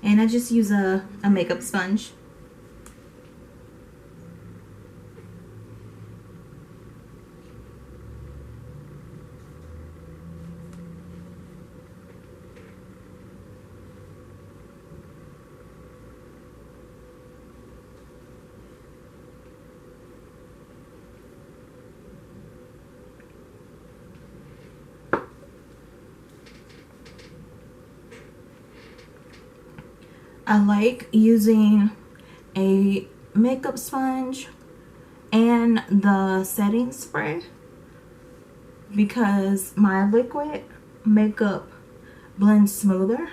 And I just use a makeup sponge. I like using a makeup sponge and the setting spray because my liquid makeup blends smoother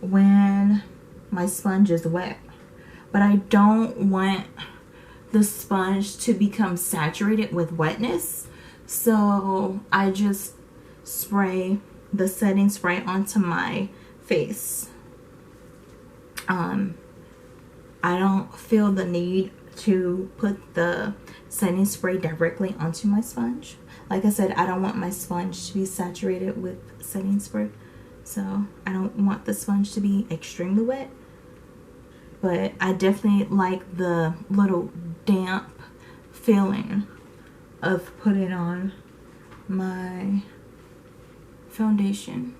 when my sponge is wet. But I don't want the sponge to become saturated with wetness, so I just spray the setting spray onto my face. I don't feel the need to put the setting spray directly onto my sponge. Like I said, I don't want my sponge to be saturated with setting spray, so I don't want the sponge to be extremely wet. But I definitely like the little damp feeling of putting on my foundation.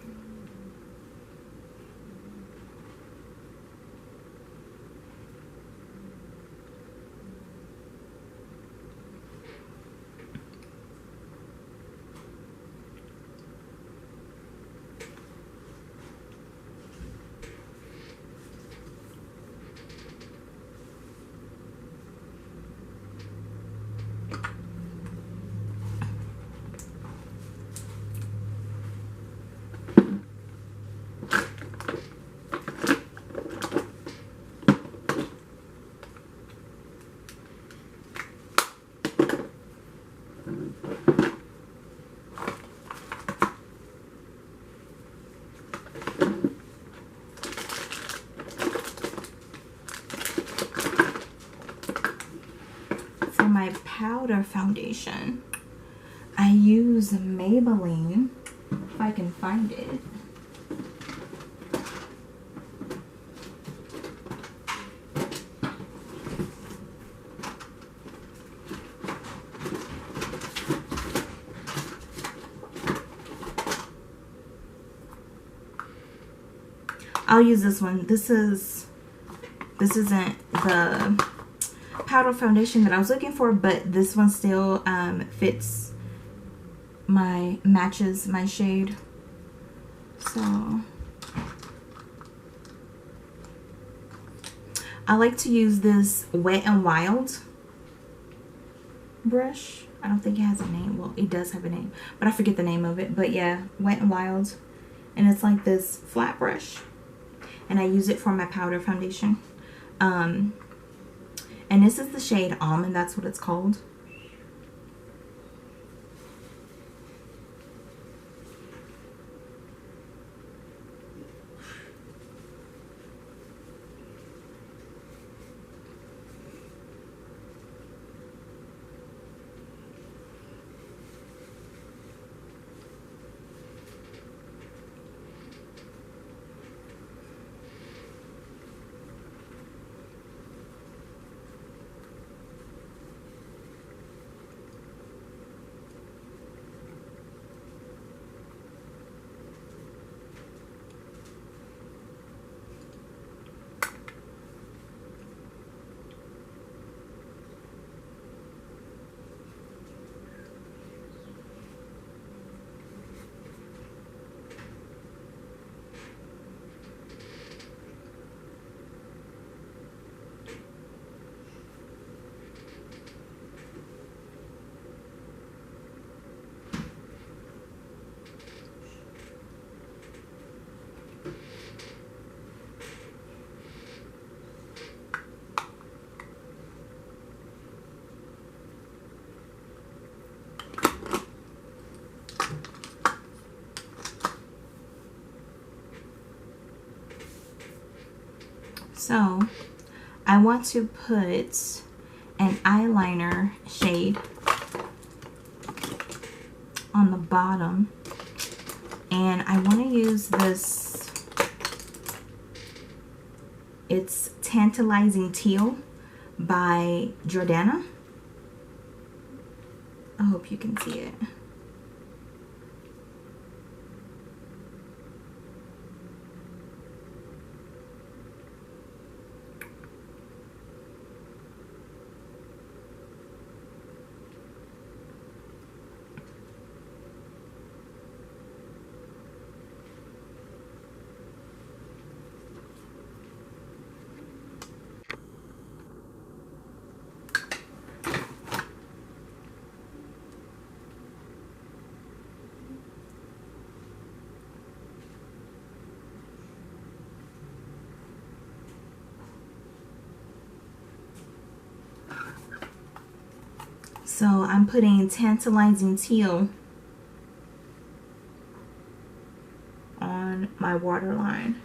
My powder foundation, I use Maybelline, if I can find it. I'll use this one. This isn't the powder foundation that I was looking for, but this one still fits matches my shade. So I like to use this Wet n Wild brush. I don't think it has a name. Well, it does have a name, but I forget the name of it. But yeah, Wet n Wild, and it's like this flat brush, and I use it for my powder foundation. And this is the shade Almond, that's what it's called. So I want to put an eyeliner shade on the bottom, and I want to use this It's Tantalizing Teal by Jordana. I hope you can see it. So I'm putting Tantalizing Teal on my waterline.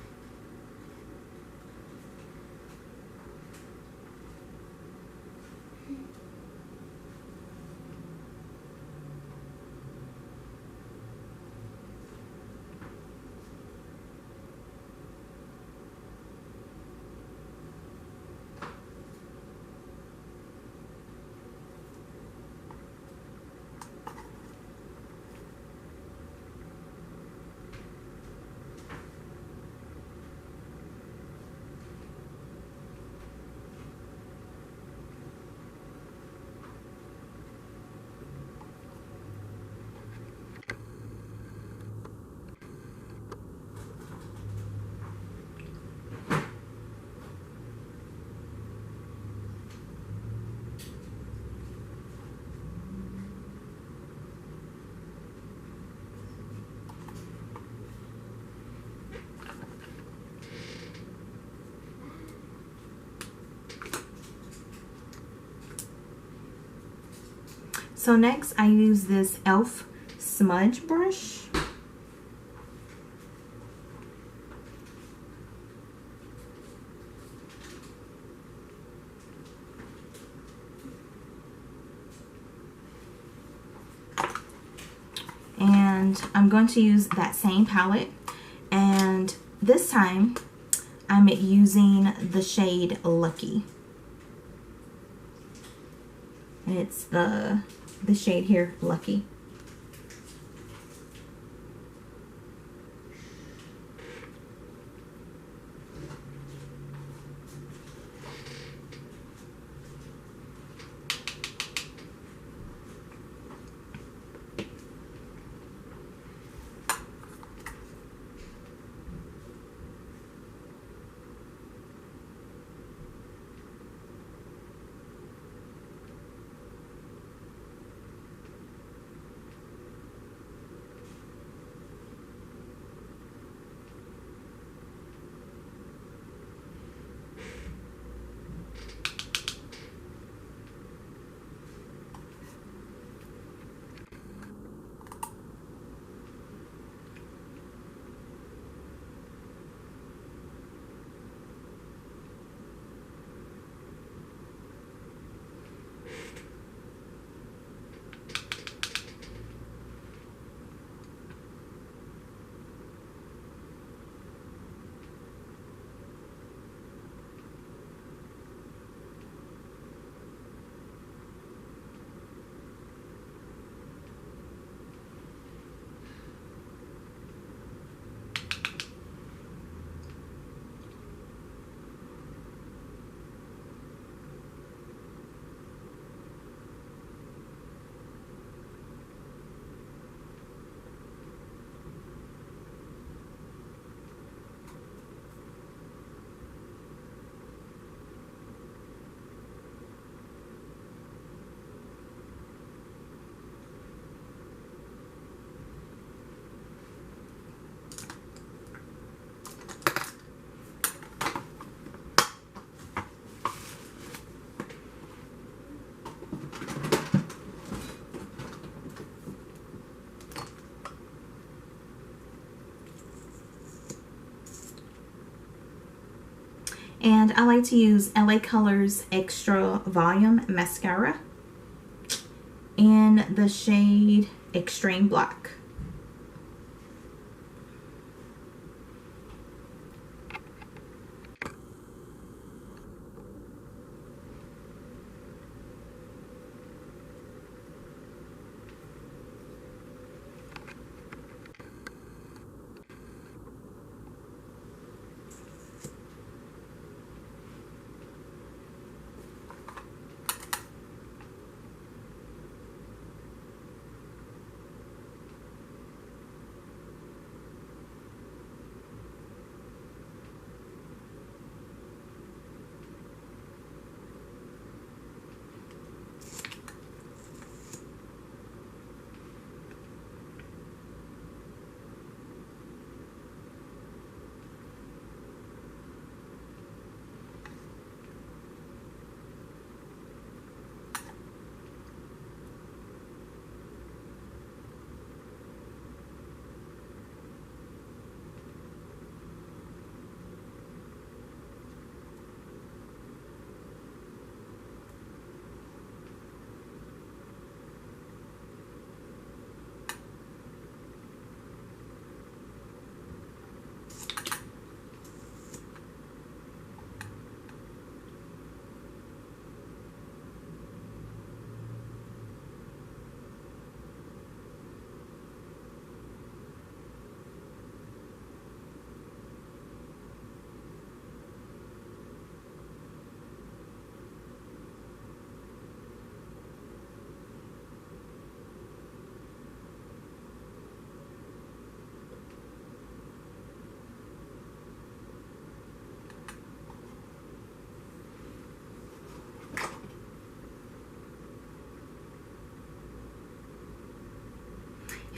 So next I use this e.l.f. smudge brush. And I'm going to use that same palette, and this time I'm using the shade Lucky. And it's the shade here, Lucky. And I like to use LA Colors Extra Volume Mascara in the shade Extreme Black.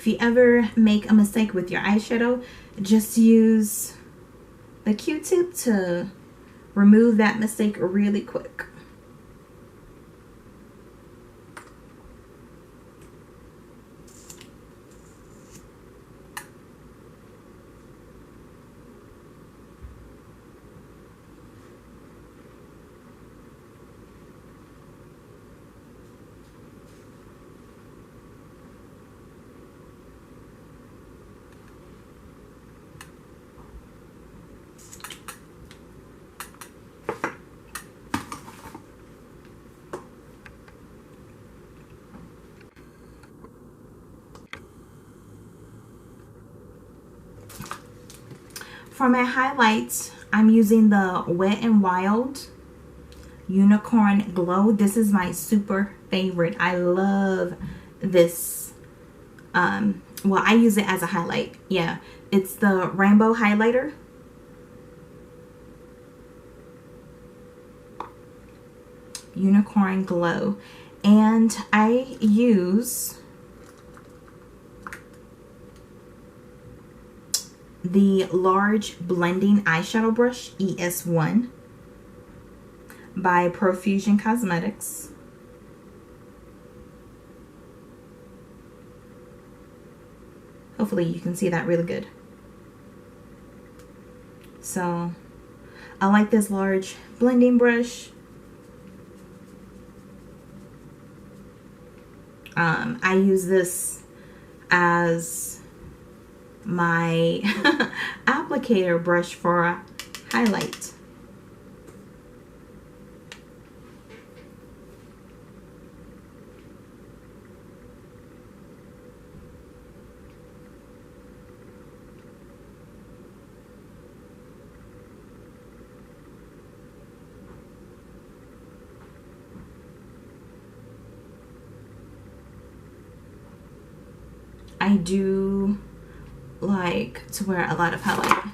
If you ever make a mistake with your eyeshadow, just use the Q-tip to remove that mistake really quick. For my highlights, I'm using the Wet n Wild Unicorn Glow. This is my super favorite. I love this. Well, I use it as a highlight. Yeah, it's the rainbow highlighter. Unicorn Glow. And I use the large blending eyeshadow brush, ES1, by Profusion Cosmetics. Hopefully you can see that really good. So I like this large blending brush. I use this as my applicator brush for highlight. I do like to wear a lot of highlight.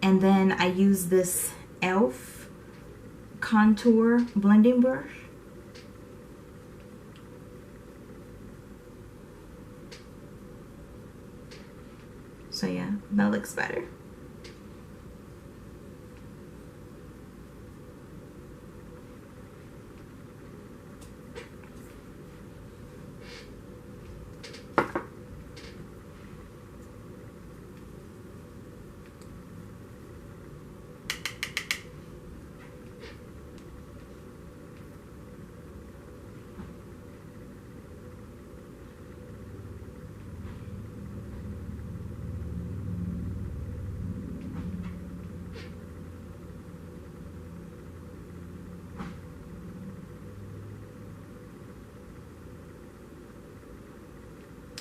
And then I use this e.l.f. contour blending brush. So yeah, that looks better.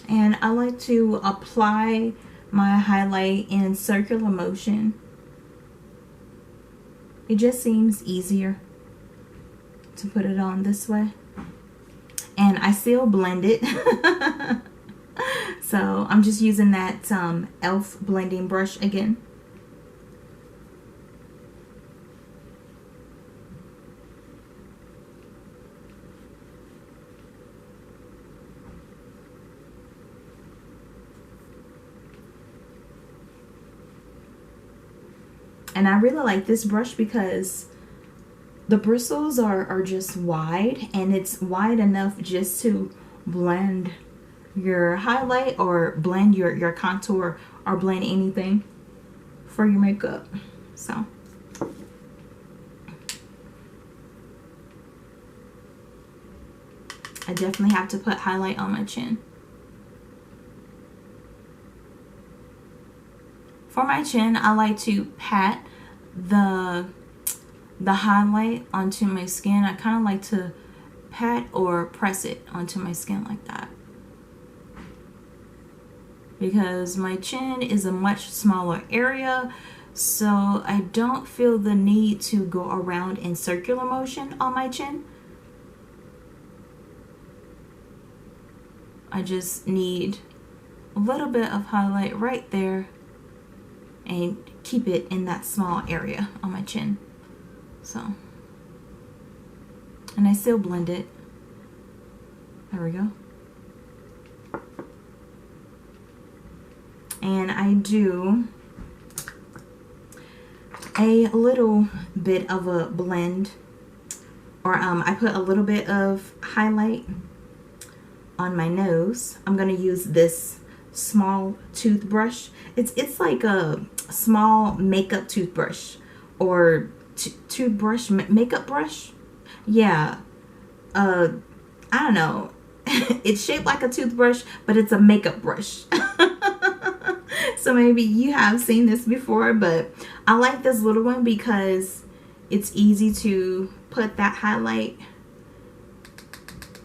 And I like to apply my highlight in circular motion. It just seems easier to put it on this way. And I still blend it. So I'm just using that e.l.f. blending brush again. And I really like this brush because the bristles are just wide, and it's wide enough just to blend your highlight or blend your contour or blend anything for your makeup. So I definitely have to put highlight on my chin. For my chin, I like to pat the highlight onto my skin. I kind of like to pat or press it onto my skin like that, because my chin is a much smaller area, so I don't feel the need to go around in circular motion on my chin. I just need a little bit of highlight right there and keep it in that small area on my chin. So, and I still blend it. There we go. and I do a little bit of a blend, or I put a little bit of highlight on my nose. I'm gonna use this small toothbrush. It's like a small makeup toothbrush, or toothbrush, makeup brush. Yeah, I don't know. It's shaped like a toothbrush, but it's a makeup brush. So maybe you have seen this before, but I like this little one because it's easy to put that highlight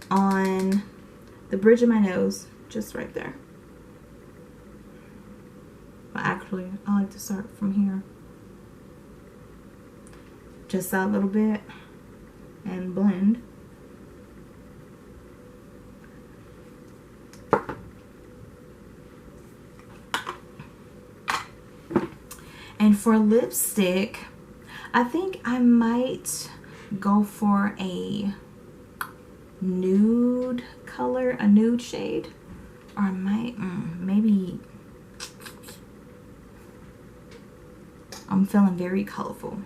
on the bridge of my nose, just right there. But actually, I like to start from here. Just that little bit and blend. And for lipstick, I think I might go for a nude color, a nude shade. Or I might, maybe, I'm feeling very colorful.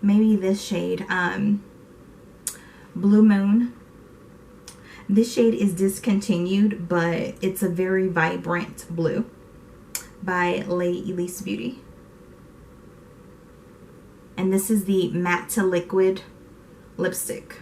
Maybe this shade, Blue Moon. This shade is discontinued, but it's a very vibrant blue by Elise Beauty. And this is the matte to liquid lipstick.